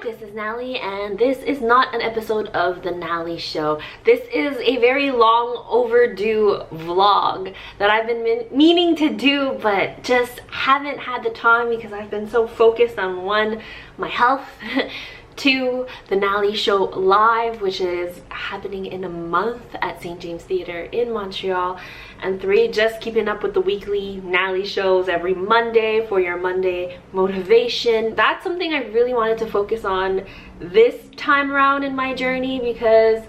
this is Nalie, and this is not an episode of the Nalie Show. This is a very long overdue vlog that I've been meaning to do, but just haven't had the time because I've been so focused on one, my health, two, the Nalie Show Live, which is happening in a month at St. James Theatre in Montreal, and three, just keeping up with the weekly Nalie shows every Monday for your Monday motivation. That's something I really wanted to focus on this time around in my journey because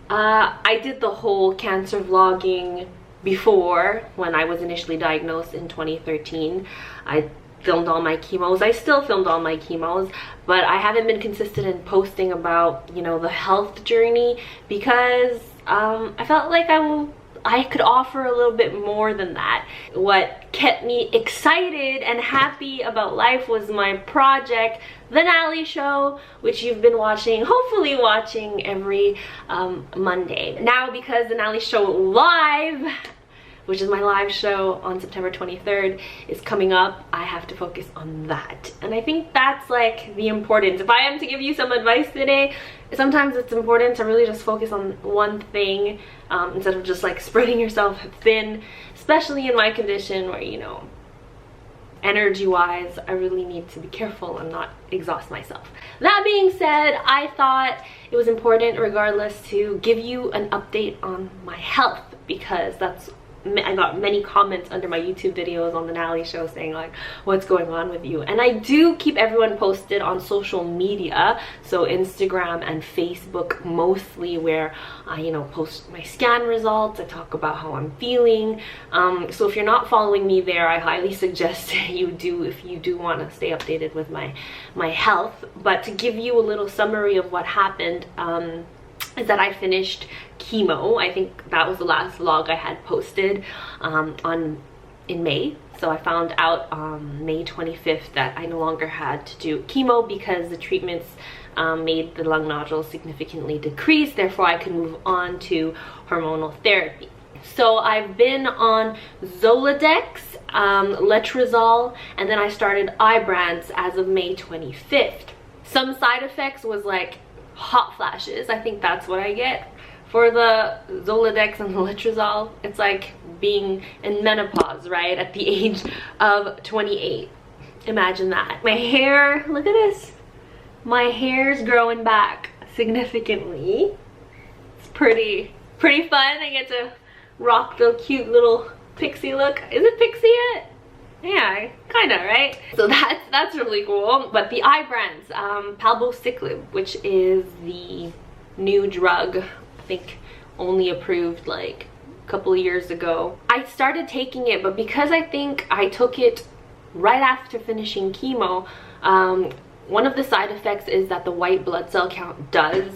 I did the whole cancer vlogging before when I was initially diagnosed in 2013. I filmed all my chemos. I still filmed all my chemos, but I haven't been consistent in posting about, you know, the health journey because I felt like I could offer a little bit more than that. What kept me excited and happy about life was my project, The Nalie Show, which you've been watching, hopefully watching every Monday. Now, because The Nalie Show Live, which is my live show on September 23rd, is coming up, I have to focus on that. And I think that's like the importance. If I am to give you some advice today, sometimes it's important to really just focus on one thing instead of just like spreading yourself thin, especially in my condition where, you know, energy-wise, I really need to be careful and not exhaust myself. That being said, I thought it was important regardless to give you an update on my health because I got many comments under my YouTube videos on the Nalie Show saying like, what's going on with you? And I do keep everyone posted on social media, so Instagram and Facebook mostly, where I, you know, post my scan results. I talk about how I'm feeling. So if you're not following me there, I highly suggest you do if you do want to stay updated with my health. But to give you a little summary of what happened, is that I finished chemo. I think that was the last vlog I had posted in May. So I found out on May 25th that I no longer had to do chemo because the treatments made the lung nodules significantly decrease. Therefore, I could move on to hormonal therapy. So I've been on Zoladex, Letrozole, and then I started Ibrance as of May 25th. Some side effects was like hot flashes. I think that's what I get for the Zoladex and the Letrozole. It's like being in menopause, right, at the age of 28. Imagine that. My hair, look at this, my hair's growing back significantly. It's pretty fun. I get to rock the cute little pixie look. Is it pixie yet? Yeah, kind of, right? So that's really cool. But the Ibrance, palbociclib, which is the new drug, I think only approved like a couple of years ago. I started taking it, but because I think I took it right after finishing chemo, one of the side effects is that the white blood cell count does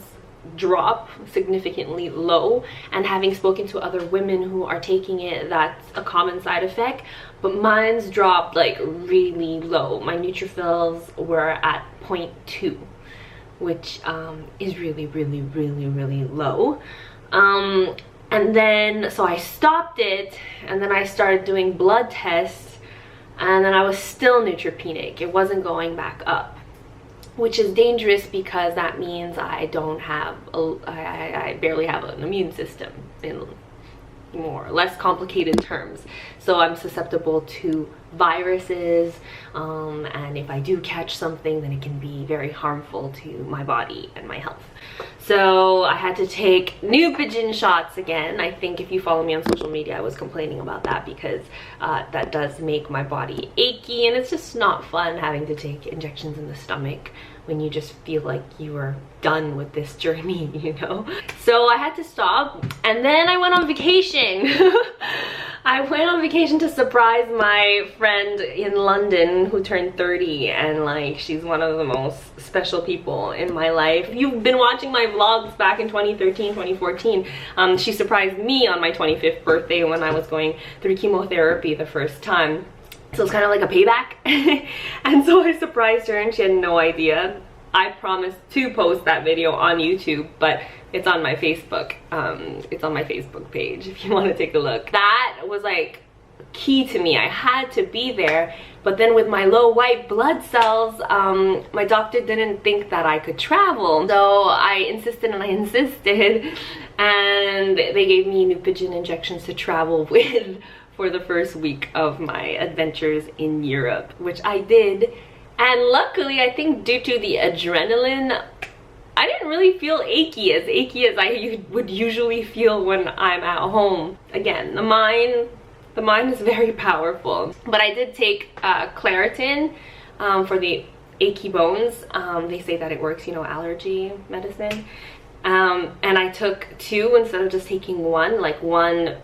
drop significantly low, and having spoken to other women who are taking it, that's a common side effect, but mine's dropped like really low. My neutrophils were at 0.2, which is really low. And then so I stopped it, and then I started doing blood tests, and then I was still neutropenic. It wasn't going back up, which is dangerous because that means I don't have I barely have an immune system in more or less complicated terms. So I'm susceptible to viruses, and if I do catch something, then it can be very harmful to my body and my health. So I had to take Neupogen shots again. I think if you follow me on social media, I was complaining about that because that does make my body achy, and it's just not fun having to take injections in the stomach when you just feel like you are done with this journey, you know? So I had to stop, and then I went on vacation. I went on vacation to surprise my friend in London who turned 30, and like, she's one of the most special people in my life. If you've been watching my vlogs back in 2013, 2014, she surprised me on my 25th birthday when I was going through chemotherapy the first time. So it's kind of like a payback. And so I surprised her and she had no idea. I promised to post that video on YouTube, but it's on my Facebook. It's on my Facebook page if you want to take a look. That was like key to me. I had to be there. But then with my low white blood cells, my doctor didn't think that I could travel. So I insisted and I insisted, and they gave me Neupogen injections to travel with for the first week of my adventures in Europe, which I did. And luckily, I think due to the adrenaline, I didn't really feel achy as I would usually feel when I'm at home. Again, the mind is very powerful. But I did take Claritin for the achy bones. They say that it works, you know, allergy medicine. And I took 2 instead of just taking 1, like one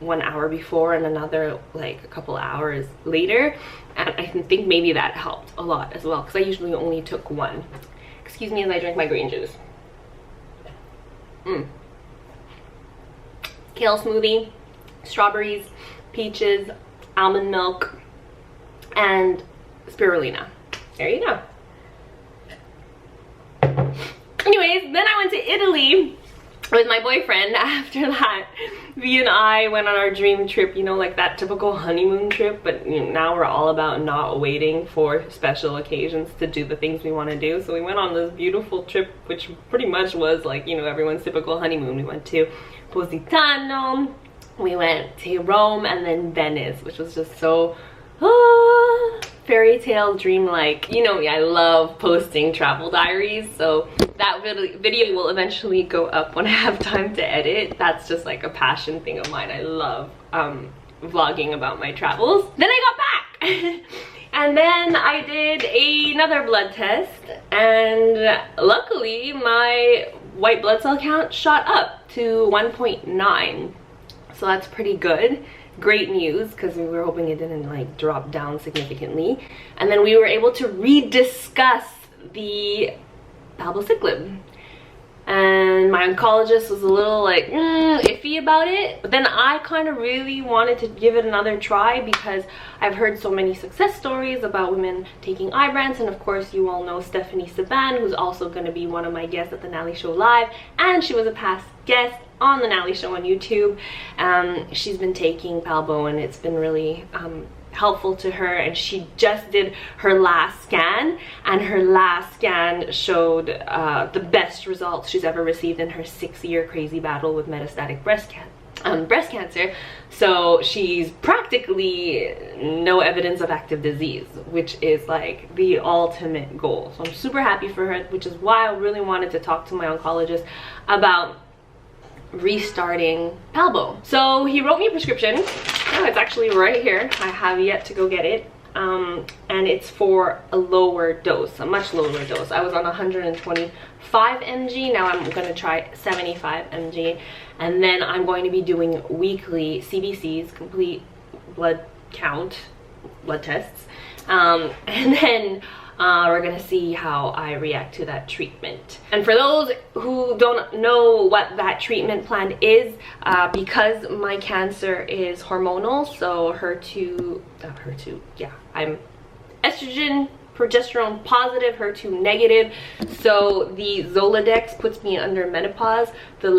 hour before and another like a couple hours later. And I think maybe that helped a lot as well, because I usually only took 1. Excuse me as I drink my green juice. Kale smoothie, strawberries, peaches, almond milk, and spirulina. There you go. Anyways, then I went to Italy with my boyfriend. After that, V and I went on our dream trip, you know, like that typical honeymoon trip, but you know, now we're all about not waiting for special occasions to do the things we want to do. So we went on this beautiful trip, which pretty much was like, you know, everyone's typical honeymoon. We went to Positano, we went to Rome, and then Venice, which was just so fairy tale dream-like. You know me, I love posting travel diaries, so that video will eventually go up when I have time to edit. That's just like a passion thing of mine. I love vlogging about my travels. Then I got back and then I did another blood test, and luckily my white blood cell count shot up to 1.9, so that's pretty good. Great news, because we were hoping it didn't like drop down significantly. And then we were able to rediscuss the palbociclib, and my oncologist was a little like iffy about it, but then I kind of really wanted to give it another try because I've heard so many success stories about women taking Ibrance, and of course you all know Stephanie Saban, who's also going to be one of my guests at the Nalie Show Live, and she was a past guest on the Nalie Show on YouTube. She's been taking Palbo and it's been really helpful to her, and she just did her last scan, and her last scan showed the best results she's ever received in her 6-year crazy battle with metastatic breast cancer. So she's practically no evidence of active disease, which is like the ultimate goal. So I'm super happy for her, which is why I really wanted to talk to my oncologist about restarting Palbo. So he wrote me a prescription. Oh, it's actually right here. I have yet to go get it. And it's for a lower dose, a much lower dose. I was on 125 mg. Now I'm going to try 75 mg. And then I'm going to be doing weekly CBCs, complete blood count, blood tests. And then we're gonna see how I react to that treatment. And for those who don't know what that treatment plan is, because my cancer is hormonal, so I'm estrogen, progesterone positive, HER2 negative, so the Zoladex puts me under menopause. The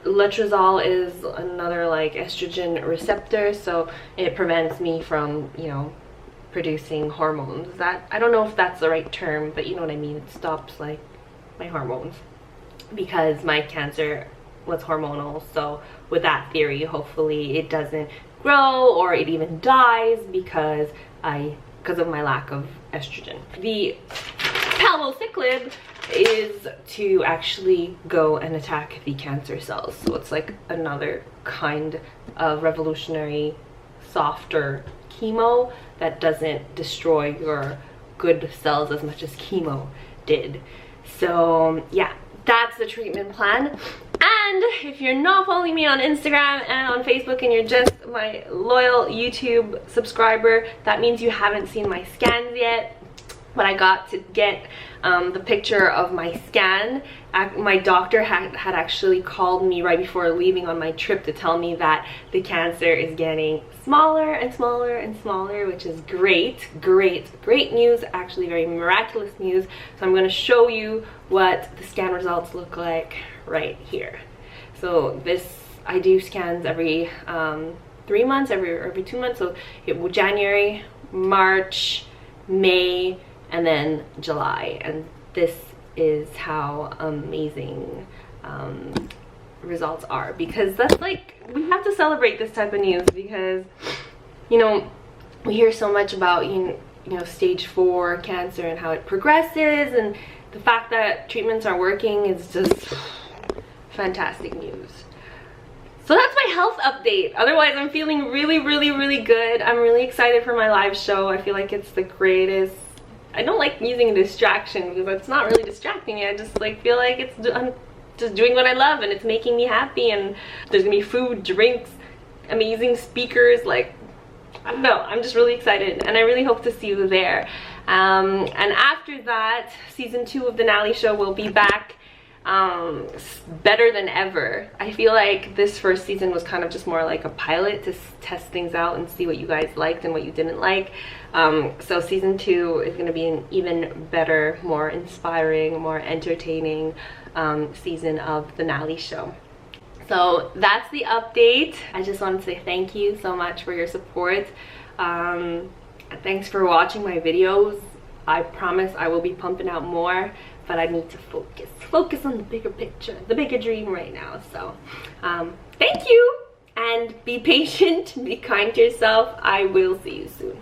letrozole is another like estrogen receptor, so it prevents me from, you know, producing hormones. That, I don't know if that's the right term, but you know what I mean. It stops like my hormones because my cancer was hormonal. So with that theory, hopefully it doesn't grow or it even dies because of my lack of estrogen. The palbociclib is to actually go and attack the cancer cells. So it's like another kind of revolutionary, softer chemo that doesn't destroy your good cells as much as chemo did. So yeah, that's the treatment plan. And if you're not following me on Instagram and on Facebook and you're just my loyal YouTube subscriber, that means you haven't seen my scans yet. But I got to get the picture of my scan. My doctor had actually called me right before leaving on my trip to tell me that the cancer is getting smaller and smaller and smaller, which is great news, actually very miraculous news. So I'm going to show you what the scan results look like right here. So this, I do scans every 3 3 months, every 2 months. So it will January, March, May, and then July. And this is how amazing results are, because that's like, we have to celebrate this type of news, because you know, we hear so much about you know stage 4 cancer and how it progresses, and the fact that treatments are working is just fantastic news. So that's my health update. Otherwise, I'm feeling really good. I'm really excited for my live show. I feel like it's the greatest. I don't like using a distraction because it's not really distracting me. I just like feel like I'm just doing what I love, and it's making me happy, and there's gonna be food, drinks, amazing speakers. Like, I don't know, I'm just really excited, and I really hope to see you there. And after that, season 2 of the Nalie show will be back, better than ever. I feel like this first season was kind of just more like a pilot to test things out and see what you guys liked and what you didn't like. So season 2 is going to be an even better, more inspiring, more entertaining season of the Nalie show. So that's the update. I just wanted to say thank you so much for your support. Thanks for watching my videos. I promise I will be pumping out more, but I need to focus on the bigger picture, the bigger dream right now. So thank you, and be patient, be kind to yourself. I will see you soon.